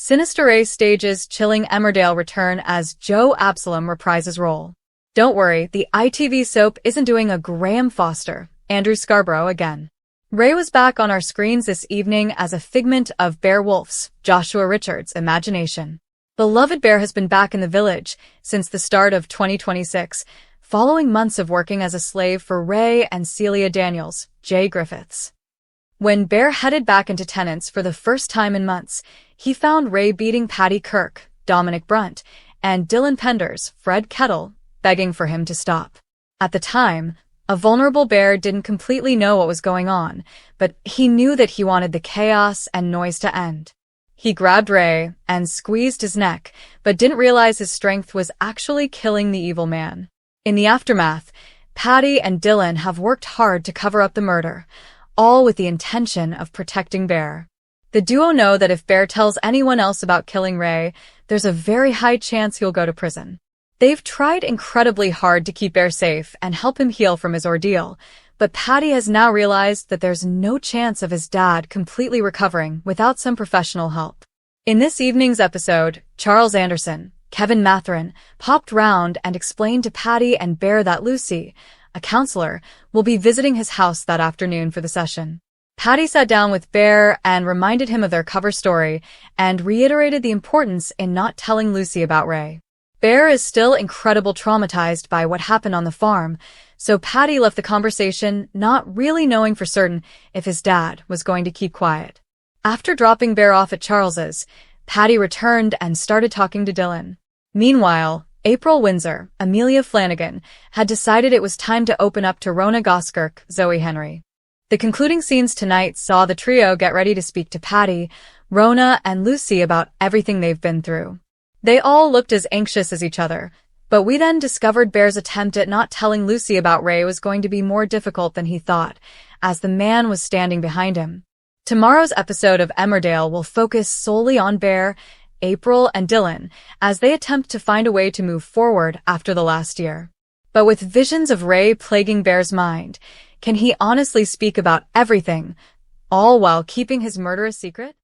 Sinister Ray stages chilling Emmerdale return as Joe Absolom reprises his role. Don't worry, the ITV soap isn't doing a Graham Foster, Andrew Scarborough again. Ray was back on our screens this evening as a figment of Bear Wolf's, Joshua Richards' imagination. Beloved Bear has been back in the village since the start of 2026, following months of working as a slave for Ray and Celia Daniels, Jay Griffiths. When Bear headed back into Tenants for the first time in months, he found Ray beating Paddy Kirk, Dominic Brunt, and Dylan Penders, Fred Kettle, begging for him to stop. At the time, a vulnerable Bear didn't completely know what was going on, but he knew that he wanted the chaos and noise to end. He grabbed Ray and squeezed his neck, but didn't realize his strength was actually killing the evil man. In the aftermath, Paddy and Dylan have worked hard to cover up the murder, all with the intention of protecting Bear. The duo know that if Bear tells anyone else about killing Ray, there's a very high chance he'll go to prison. They've tried incredibly hard to keep Bear safe and help him heal from his ordeal, but Paddy has now realized that there's no chance of his dad completely recovering without some professional help. In this evening's episode, Charles Anderson, Kevin Matherin, popped round and explained to Paddy and Bear that Lucy, a counselor, will be visiting his house that afternoon for the session. Paddy sat down with Bear and reminded him of their cover story and reiterated the importance in not telling Lucy about Ray. Bear is still incredibly traumatized by what happened on the farm, so Paddy left the conversation not really knowing for certain if his dad was going to keep quiet. After dropping Bear off at Charles's, Paddy returned and started talking to Dylan. Meanwhile, April Windsor, Amelia Flanagan, had decided it was time to open up to Rona Goskirk, Zoe Henry. The concluding scenes tonight saw the trio get ready to speak to Paddy, Rona, and Lucy about everything they've been through. They all looked as anxious as each other, but we then discovered Bear's attempt at not telling Lucy about Ray was going to be more difficult than he thought, as the man was standing behind him. Tomorrow's episode of Emmerdale will focus solely on Bear, April, and Dylan as they attempt to find a way to move forward after the last year. But with visions of Ray plaguing Bear's mind, can he honestly speak about everything, all while keeping his murder a secret?